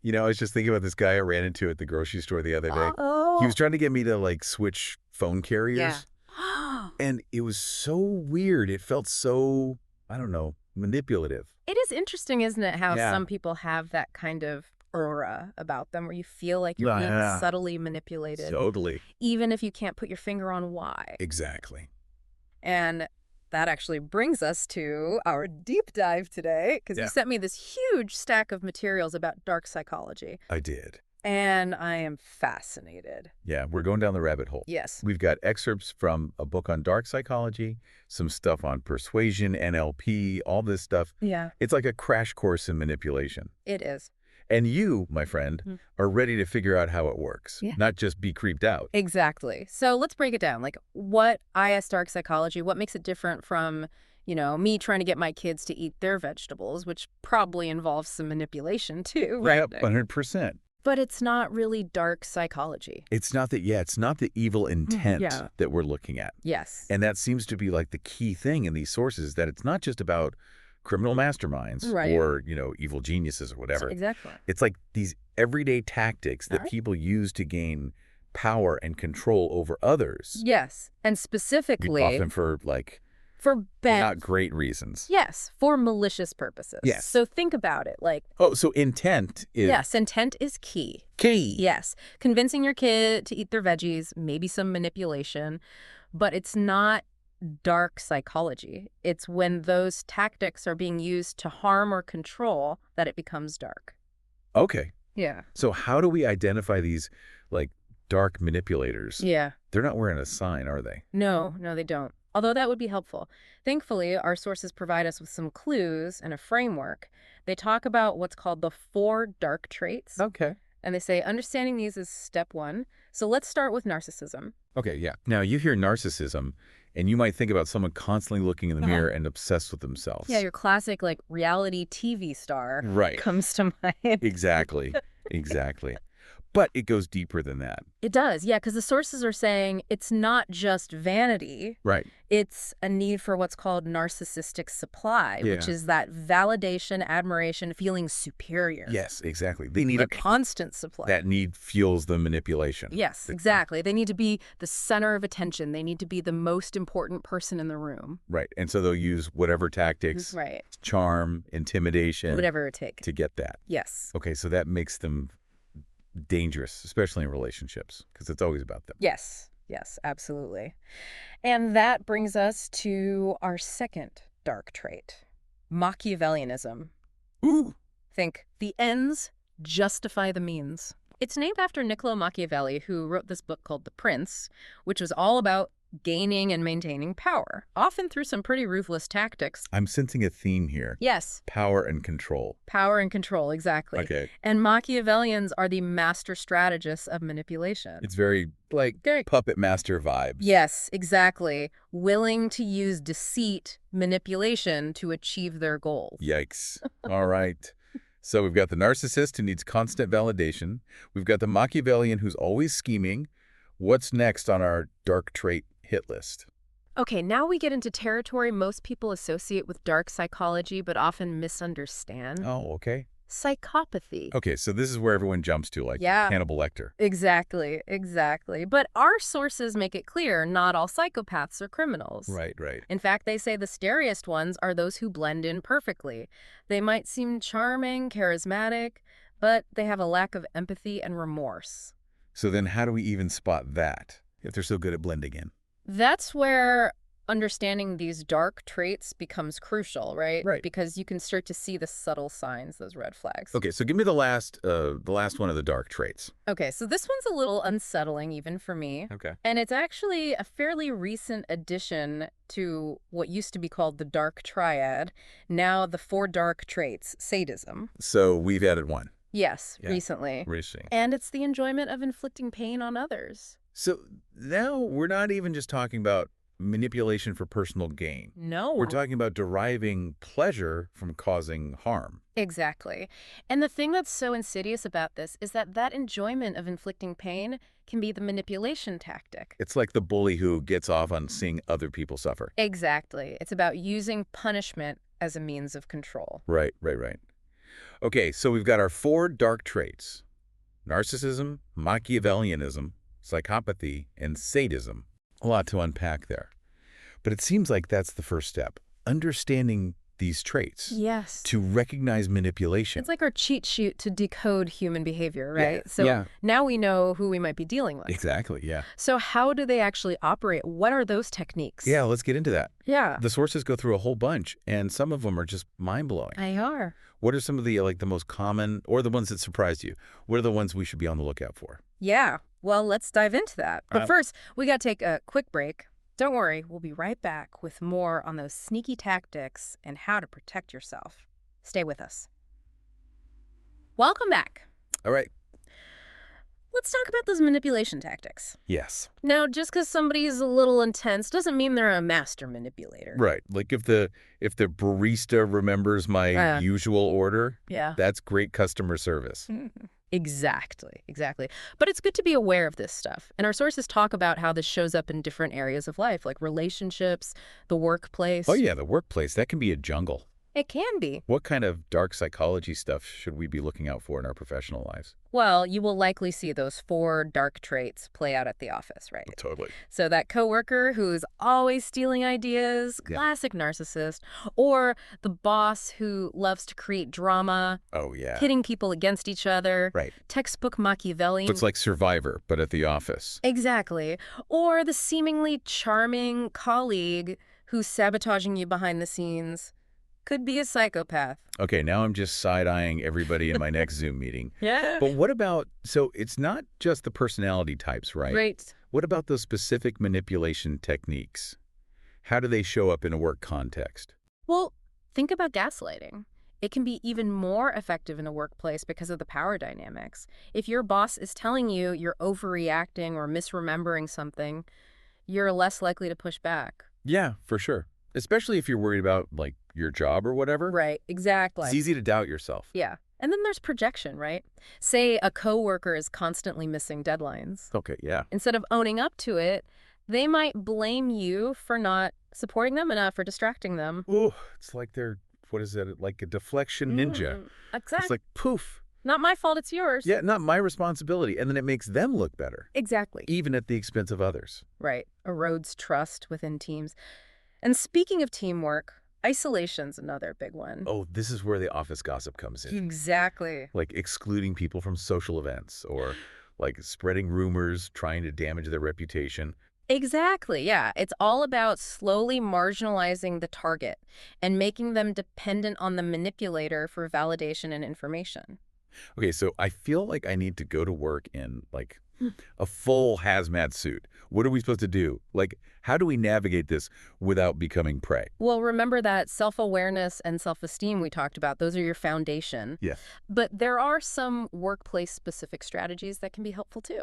You know, I was just thinking about this guy I ran into at the grocery store the other day. He was Oh. trying to get me to, like, switch phone Yeah. carriers, and it was so weird. It felt so, I don't know, manipulative. It is interesting, isn't it, how Yeah. some people have that kind of aura about them where you feel like you're Yeah, being yeah. subtly manipulated, Totally. even if you can't put your finger on why. Exactly. And that actually brings us to our deep dive today, because you Yeah. sent me this huge stack of materials about dark psychology, I did. and I am fascinated. Yeah, we're going down the rabbit hole. Yes. We've got excerpts from a book on dark psychology, some stuff on persuasion, NLP, all this stuff. Yeah, It's like a crash course in manipulation. it is. And you, my friend, Mhm. are ready to figure out how it works, Yeah. not just be creeped out. Exactly. So let's break it down. Like, what IS dark psychology, what makes it different from, me trying to get my kids to eat their vegetables, which probably involves some manipulation too, right? Yep, 100%. But it's not really dark psychology. It's not that, it's not the evil intent Yeah. that we're looking at. Yes. And that seems to be like the key thing in these sources, that it's not just about criminal masterminds Right. or, evil geniuses or whatever. Exactly. It's like these everyday tactics that Alright. people use to gain power and control over others, Yes. And specifically often for, like, for bad. not great reasons. Yes. For malicious purposes. Yes. So think about it. Like, Oh, so intent is yes, intent is key. key. Yes. Convincing your kid to eat their veggies, maybe some manipulation, but it's not dark psychology. It's when those tactics are being used to harm or control that it becomes dark. Okay. Yeah. So how do we identify these, like, dark manipulators? Yeah. They're not wearing a sign, are they? No, they don't. Although that would be helpful. Thankfully, our sources provide us with some clues and a framework. They talk about what's called the 4 dark traits. Okay. And they say understanding these is step 1. So let's start with narcissism. Okay, yeah. Now, you hear narcissism, and you might think about someone constantly looking in the mirror and obsessed with themselves. Yeah, your classic, like, reality TV star Right. comes to mind. Exactly. Exactly. But it goes deeper than that. It does, yeah, because the sources are saying it's not just vanity. Right. It's a need for what's called narcissistic supply, which Yeah. is that validation, admiration, feeling superior. Yes, exactly. They need A constant supply. that need fuels the manipulation. Yes, exactly. They need to be the center of attention. They need to be the most important person in the room. Right. And so they'll use whatever tactics, Right. charm, intimidation, Whatever it takes. to get that. Yes. Okay, so that makes them dangerous, especially in relationships, because it's always about them. Yes. Yes, absolutely. And that brings us to our second dark trait, Machiavellianism. Ooh. Think, the ends justify the means. It's named after Niccolo Machiavelli, who wrote this book called The Prince, which was all about gaining and maintaining power, often through some pretty ruthless tactics. I'm sensing a theme here. Yes, Power and control. power and control, exactly. Okay. And Machiavellians are the master strategists of manipulation. It's very, like, Very- puppet master vibes. Yes, exactly. Willing to use deceit, manipulation to achieve their goals. Yikes. All right. So we've got the narcissist who needs constant validation. We've got the Machiavellian who's always scheming. What's next on our dark trait hit list? Okay, now we get into territory most people associate with dark psychology but often misunderstand. Oh, okay. Psychopathy. Okay, so this is where everyone jumps to, like Yeah. Hannibal Lecter. Exactly. But our sources make it clear not all psychopaths are criminals. Right, right. In fact, they say the scariest ones are those who blend in perfectly. They might seem charming, charismatic, but they have a lack of empathy and remorse. So then how do we even spot that if they're so good at blending in? That's where understanding these dark traits becomes crucial, right? Right. Because you can start to see the subtle signs, those red flags. Okay, so give me the last one of the dark traits. Okay, so this one's a little unsettling even for me. Okay. And it's actually a fairly recent addition to what used to be called the dark triad, now the 4 dark traits, sadism. So we've added one. Yes, Yeah. recently. Recently. And it's the enjoyment of inflicting pain on others. So now we're not even just talking about manipulation for personal gain. No. We're talking about deriving pleasure from causing harm. Exactly. And the thing that's so insidious about this is that enjoyment of inflicting pain can be the manipulation tactic. It's like the bully who gets off on seeing other people suffer. Exactly. It's about using punishment as a means of control. Right, right, right. Okay, so we've got our 4 dark traits: narcissism, Machiavellianism, psychopathy, and sadism. A lot to unpack there. But it seems like that's the first step, understanding these traits Yes. to recognize manipulation. It's like our cheat sheet to decode human behavior, Yeah, right? So yeah, now we know who we might be dealing with. exactly, yeah. So how do they actually operate? What are those techniques? Yeah, let's get into that. Yeah. The sources go through a whole bunch, and some of them are just mind-blowing. They are. What are some of the, like, the most common, or the ones that surprised you? What are the ones we should be on the lookout for? Yeah. Well, let's dive into that. But Uh, first, we got to take a quick break. Don't worry, we'll be right back with more on those sneaky tactics and how to protect yourself. Stay with us. Welcome back. All right. Let's talk about those manipulation tactics. Yes. Now, just because somebody's a little intense doesn't mean they're a master manipulator. Right. Like if the barista remembers my usual order, Yeah. that's great customer service. Exactly, exactly. But it's good to be aware of this stuff. And our sources talk about how this shows up in different areas of life, like relationships, the workplace. Oh yeah, the workplace, that can be a jungle. It can be. What kind of dark psychology stuff should we be looking out for in our professional lives? Well, you will likely see those 4 dark traits play out at the office, right? Totally. So that coworker who's always stealing ideas, Yeah. classic narcissist, or the boss who loves to create drama, Oh yeah. pitting people against each other, Right. textbook Machiavellian. So it's like Survivor, but at the office. Exactly. Or the seemingly charming colleague who's sabotaging you behind the scenes. Could be a psychopath. Okay, now I'm just side-eyeing everybody in my next Zoom meeting. Yeah. But what about, so it's not just the personality types, right? Right. What about those specific manipulation techniques? How do they show up in a work context? Well, think about gaslighting. It can be even more effective in a workplace because of the power dynamics. If your boss is telling you you're overreacting or misremembering something, you're less likely to push back. Yeah, for sure. Especially if you're worried about, like, your job or whatever. Right, exactly. It's easy to doubt yourself. Yeah. And then there's projection, right? Say a coworker is constantly missing deadlines. Okay, yeah. Instead of owning up to it, they might blame you for not supporting them enough or distracting them. Ooh, it's like they're, what is it, like a deflection ninja. Exactly. It's like, poof. Not my fault, it's yours. Yeah, not my responsibility. And then it makes them look better, Exactly. even at the expense of others. Right. Erodes trust within teams. And speaking of teamwork, isolation's another big one. Oh, this is where the office gossip comes in. Exactly. Like excluding people from social events or like spreading rumors, trying to damage their reputation. Exactly, yeah. It's all about slowly marginalizing the target and making them dependent on the manipulator for validation and information. Okay, so I feel like I need to go to work in like a full hazmat suit. What are we supposed to do? Like, how do we navigate this without becoming prey? Well, remember that self-awareness and self-esteem we talked about. Those are your foundation. Yeah. But there are some workplace-specific strategies that can be helpful too.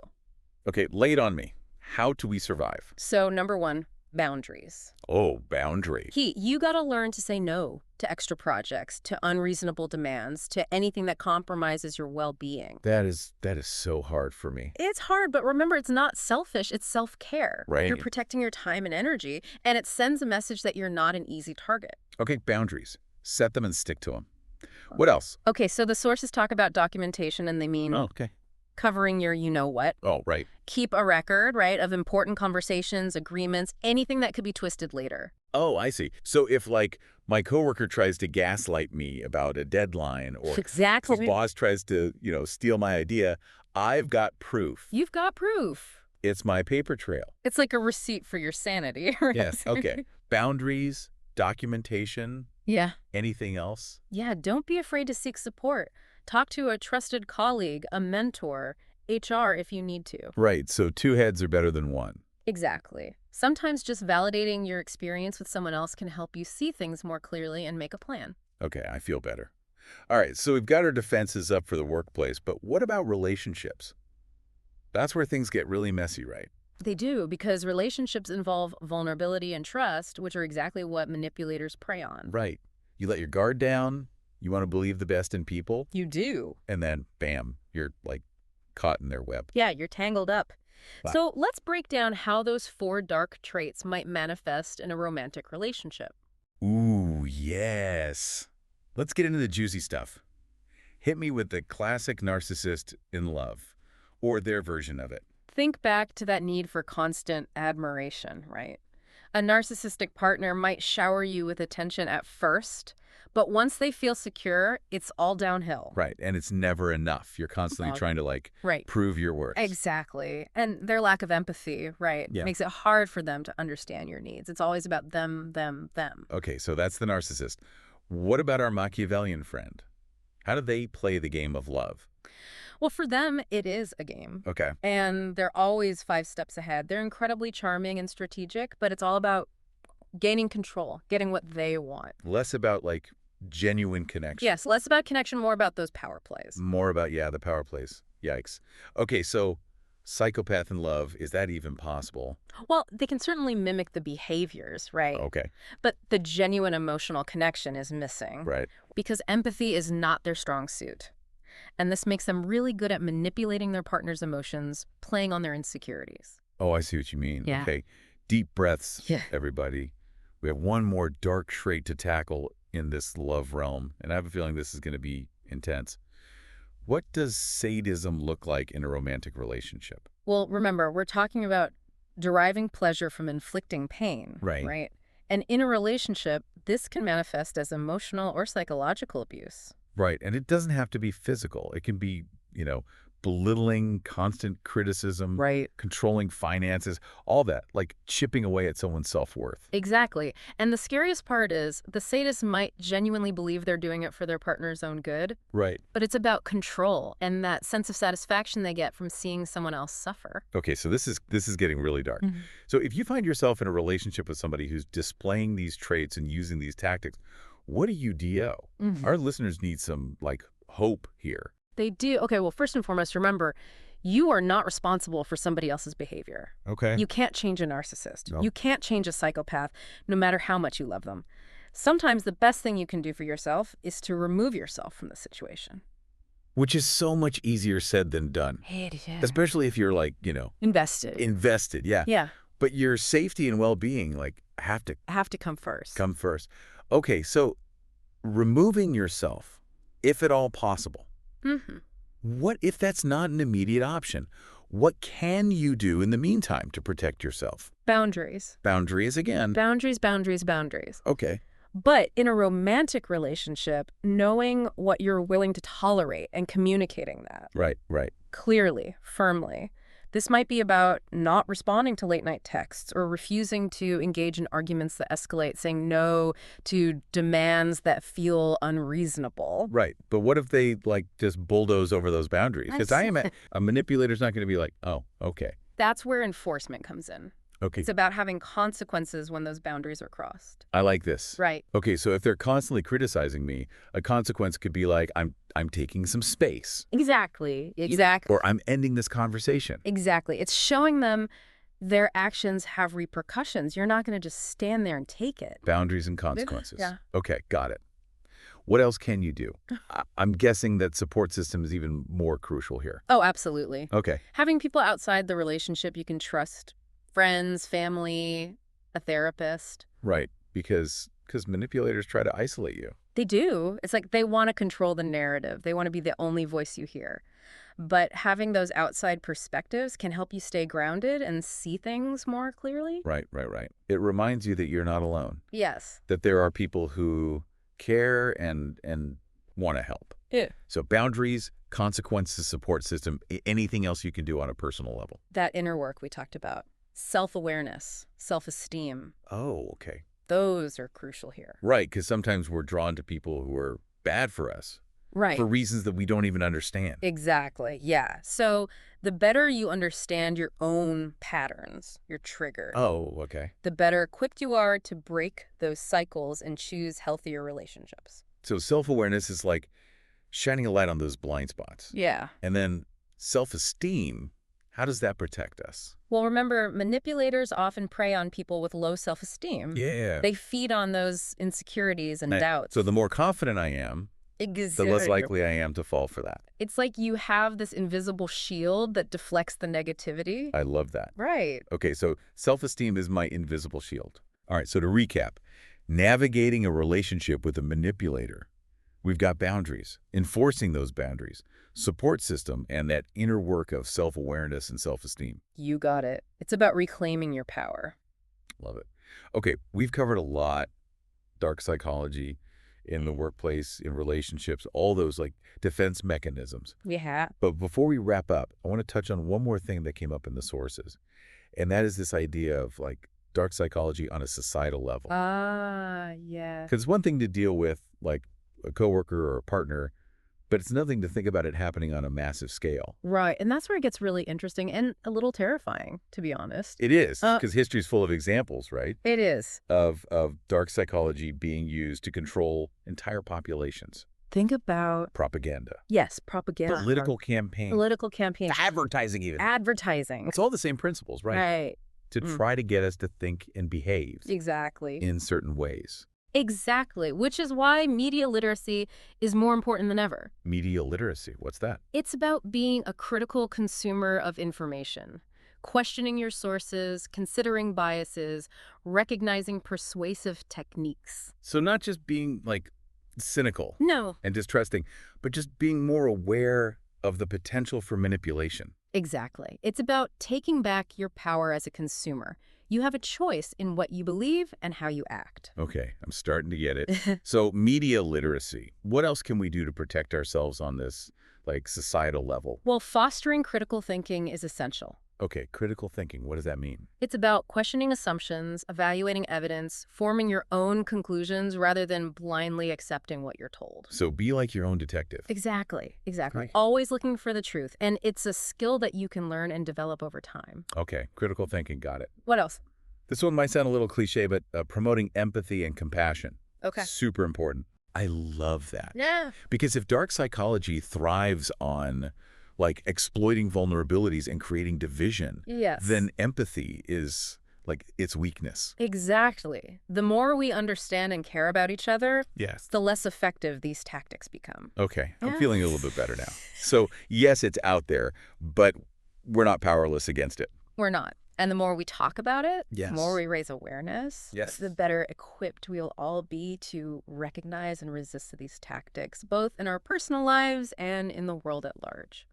Okay, lay it on me. How do we survive? So, number 1, boundaries. Oh, boundary. Key, you got to learn to say no to extra projects, to unreasonable demands, to anything that compromises your well-being. That is so hard for me. It's hard, but remember, it's not selfish, it's self-care. Right. You're protecting your time and energy, and it sends a message that you're not an easy target. Okay, boundaries. Set them and stick to them. What else? Okay, so the sources talk about documentation, and they mean Oh, okay. covering your you-know-what. Oh, right. Keep a record, right, of important conversations, agreements, anything that could be twisted later. Oh, I see. So if, like, my coworker tries to gaslight me about a deadline or Exactly. the boss tries to, steal my idea, I've got proof. You've got proof. It's my paper trail. It's like a receipt for your sanity. Right? Yes, okay. Boundaries, documentation, Yeah. anything else? Yeah, don't be afraid to seek support. Talk to a trusted colleague, a mentor, HR if you need to. Right, so 2 heads are better than 1. Exactly. Sometimes just validating your experience with someone else can help you see things more clearly and make a plan. Okay, I feel better. All right, so we've got our defenses up for the workplace, but what about relationships? That's where things get really messy, right? They do, because relationships involve vulnerability and trust, which are exactly what manipulators prey on. Right. You let your guard down, you want to believe the best in people, You do. and then, bam, you're, like, caught in their web. Yeah, you're tangled up. Wow. So let's break down how those 4 dark traits might manifest in a romantic relationship. Ooh, yes. Let's get into the juicy stuff. Hit me with the classic narcissist in love, or their version of it. Think back to that need for constant admiration, right? A narcissistic partner might shower you with attention at first, but once they feel secure, it's all downhill. Right, and it's never enough. You're constantly Well, trying to, like, right. prove your worth. Exactly. And their lack of empathy, right, Yeah. makes it hard for them to understand your needs. It's always about them, them, them. Okay, so that's the narcissist. What about our Machiavellian friend? How do they play the game of love? Well, for them, it is a game. Okay, And they're always 5 steps ahead. They're incredibly charming and strategic, but it's all about gaining control, getting what they want. less about, like, genuine connection. Yes, less about connection, more about those power plays. More about, yeah, the power plays. Yikes. Okay, so psychopath in love, is that even possible? Well, they can certainly mimic the behaviors, right? Okay, But the genuine emotional connection is missing right. because empathy is not their strong suit. And this makes them really good at manipulating their partner's emotions, playing on their insecurities. Oh, I see what you mean. Yeah. Okay, deep breaths, Yeah. everybody. We have one more dark trait to tackle in this love realm, and I have a feeling this is going to be intense. What does sadism look like in a romantic relationship? Well, remember, we're talking about deriving pleasure from inflicting pain, Right. right? And in a relationship, this can manifest as emotional or psychological abuse. Right, and it doesn't have to be physical. It can be, belittling, constant criticism, Right. controlling finances, all that, like chipping away at someone's self-worth. Exactly. And the scariest part is the sadist might genuinely believe they're doing it for their partner's own good, Right. but it's about control and that sense of satisfaction they get from seeing someone else suffer. Okay, so this is getting really dark. Mhm. So if you find yourself in a relationship with somebody who's displaying these traits and using these tactics, what do you do? Mhm. Our listeners need some, like, hope here. They do. Okay, well, first and foremost, remember, you are not responsible for somebody else's behavior. Okay. You can't change a narcissist. No. You can't change a psychopath, no matter how much you love them. Sometimes the best thing you can do for yourself is to remove yourself from the situation. Which is so much easier said than done, especially if you're, like, Invested. invested. Yeah. Yeah, But your safety and well-being, like, have to have to come first. come first. Okay, so removing yourself, if at all possible, Mm-hmm. what if that's not an immediate option? What can you do in the meantime to protect yourself? Boundaries. Boundaries again. Boundaries, boundaries, boundaries. Okay. But in a romantic relationship, knowing what you're willing to tolerate and communicating that Right. clearly, firmly. This might be about not responding to late-night texts or refusing to engage in arguments that escalate, saying no to demands that feel unreasonable. Right. But what if they, like, just bulldoze over those boundaries? Because a manipulator's not going to be like, oh, okay. That's where enforcement comes in. Okay. It's about having consequences when those boundaries are crossed. I like this. Right. Okay, so if they're constantly criticizing me, a consequence could be like, I'm taking some space. Exactly. Or I'm ending this conversation. Exactly. It's showing them their actions have repercussions. You're not going to just stand there and take it. Boundaries and consequences. Yeah. Okay, got it. What else can you do? I'm guessing that support system is even more crucial here. Oh, absolutely. Okay. Having people outside the relationship you can trust, friends, family, a therapist. Right, because manipulators try to isolate you. They do. It's like they want to control the narrative. They want to be the only voice you hear. But having those outside perspectives can help you stay grounded and see things more clearly. Right. It reminds you that you're not alone, Yes. that there are people who care and want to help. Yeah. So boundaries, consequences, support system, anything else you can do on a personal level. That inner work we talked about. Self-awareness, self-esteem. Oh, okay. Those are crucial here. Right, because sometimes we're drawn to people who are bad for us Right. for reasons that we don't even understand. Exactly. Yeah. So the better you understand your own patterns, your triggers, Oh, okay. the better equipped you are to break those cycles and choose healthier relationships. So self-awareness is like shining a light on those blind spots. Yeah. And then self-esteem, how does that protect us? Well, remember, manipulators often prey on people with low self-esteem. Yeah. They feed on those insecurities and doubts. So the more confident I am, the less likely I am to fall for that. It's like you have this invisible shield that deflects the negativity. I love that. Right. Okay, so self-esteem is my invisible shield. All right, so to recap, navigating a relationship with a manipulator, We've got boundaries, enforcing those boundaries, support system, and that inner work of self-awareness and self-esteem. You got it. It's about reclaiming your power. Love it. Okay, we've covered a lot, dark psychology in the workplace, in relationships, all those like defense mechanisms. Yeah. But before we wrap up, I want to touch on one more thing that came up in the sources, and that is this idea of like dark psychology on a societal level. Ah, yeah. Because it's one thing to deal with like a coworker or a partner, but it's nothing to think about it happening on a massive scale. Right. And that's where it gets really interesting and a little terrifying, to be honest. It is, Uh, because history's full of examples, right, It is. of dark psychology being used to control entire populations. Think about, Propaganda. yes, propaganda. Political campaigns. Political campaign. Advertising even. Advertising. It's all the same principles, right? Right. To try to get us to think and behave Exactly. in certain ways. Exactly. Which is why media literacy is more important than ever. Media literacy, what's that? It's about being a critical consumer of information, questioning your sources, considering biases, recognizing persuasive techniques. So not just being like cynical No. and distrusting, but just being more aware of the potential for manipulation. Exactly. It's about taking back your power as a consumer. You have a choice in what you believe and how you act. Okay, I'm starting to get it. So media literacy, what else can we do to protect ourselves on this like societal level? Well, fostering critical thinking is essential. Okay, critical thinking, what does that mean? It's about questioning assumptions, evaluating evidence, forming your own conclusions rather than blindly accepting what you're told. So be like your own detective. Exactly. Great. Always looking for the truth. And it's a skill that you can learn and develop over time. Okay, critical thinking, got it. What else? This one might sound a little cliche, but promoting empathy and compassion. Okay. Super important. I love that. Yeah. Because if dark psychology thrives on like exploiting vulnerabilities and creating division, Yes. then empathy is like its weakness. Exactly. The more we understand and care about each other, Yes. the less effective these tactics become. Okay, I'm Yeah. feeling a little bit better now. So yes, it's out there, but we're not powerless against it. We're not. And the more we talk about it, Yes. the more we raise awareness, Yes. the better equipped we'll all be to recognize and resist these tactics, both in our personal lives and in the world at large.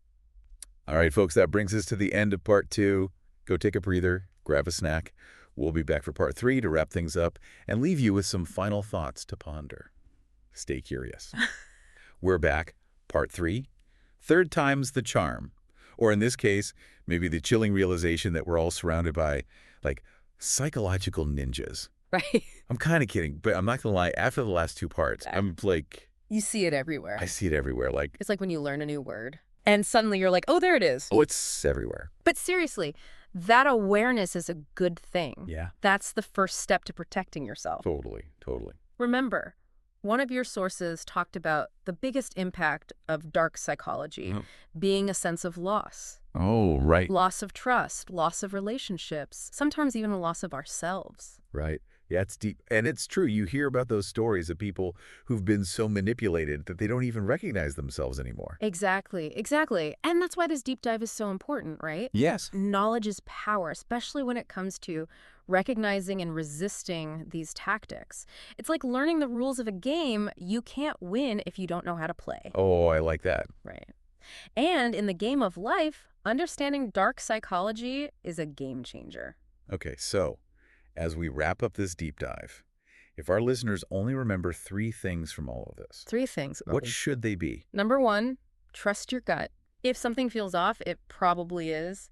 All right, folks, that brings us to the end of part 2. Go take a breather, grab a snack. We'll be back for part 3 to wrap things up and leave you with some final thoughts to ponder. Stay curious. We're back, part 3, third time's the charm. Or in this case, maybe the chilling realization that we're all surrounded by, like, psychological ninjas. Right? I'm kind of kidding, but I'm not going to lie. After the last 2 parts, I'm like, You see it everywhere. I see it everywhere. Like, It's like when you learn a new word and suddenly you're like, oh, there it is. oh, it's everywhere. But seriously, that awareness is a good thing. Yeah. That's the first step to protecting yourself. Totally, totally. Remember, one of your sources talked about the biggest impact of dark psychology being a sense of loss. Oh, right. Loss of trust, loss of relationships, sometimes even a loss of ourselves. Right. Yeah, it's deep. And it's true. You hear about those stories of people who've been so manipulated that they don't even recognize themselves anymore. Exactly. And that's why this deep dive is so important, right? Yes. Knowledge is power, especially when it comes to recognizing and resisting these tactics. It's like learning the rules of a game. You can't win if you don't know how to play. Oh, I like that. Right. And in the game of life, understanding dark psychology is a game changer. Okay, so as we wrap up this deep dive, if our listeners only remember 3 things from all of this, 3 things. what should they be? Number 1, trust your gut. If something feels off, it probably is.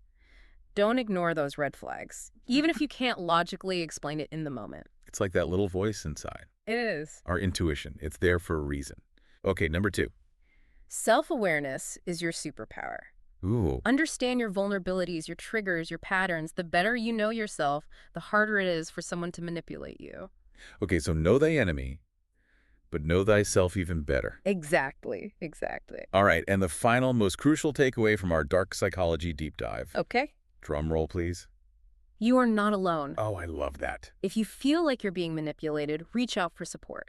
Don't ignore those red flags, even if you can't logically explain it in the moment. It's like that little voice inside, It is. our intuition. It's there for a reason. Okay, number 2. Self-awareness is your superpower. Ooh, Understand your vulnerabilities, your triggers, your patterns. The better you know yourself, the harder it is for someone to manipulate you. okay, so know thy enemy, but know thyself even better. Exactly. All right, and the final, most crucial takeaway from our dark psychology deep dive. Okay. Drum roll, please. You are not alone. Oh, I love that. If you feel like you're being manipulated, reach out for support.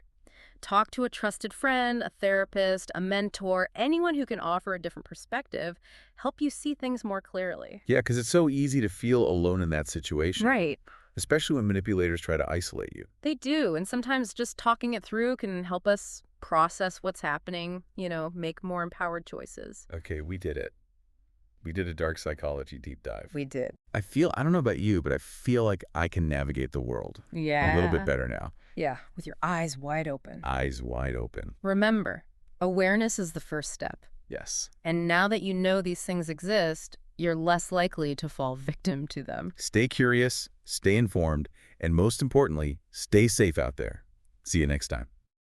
Talk to a trusted friend, a therapist, a mentor, anyone who can offer a different perspective, help you see things more clearly. Yeah, because it's so easy to feel alone in that situation. Right. Especially when manipulators try to isolate you. They do, and sometimes just talking it through can help us process what's happening, make more empowered choices. Okay, we did it. We did a dark psychology deep dive. We did. I don't know about you, but I feel like I can navigate the world a little bit Yeah. better now. Yeah, with your eyes wide open. Eyes wide open. Remember, awareness is the first step. Yes. And now that you know these things exist, you're less likely to fall victim to them. Stay curious, stay informed, and most importantly, stay safe out there. See you next time.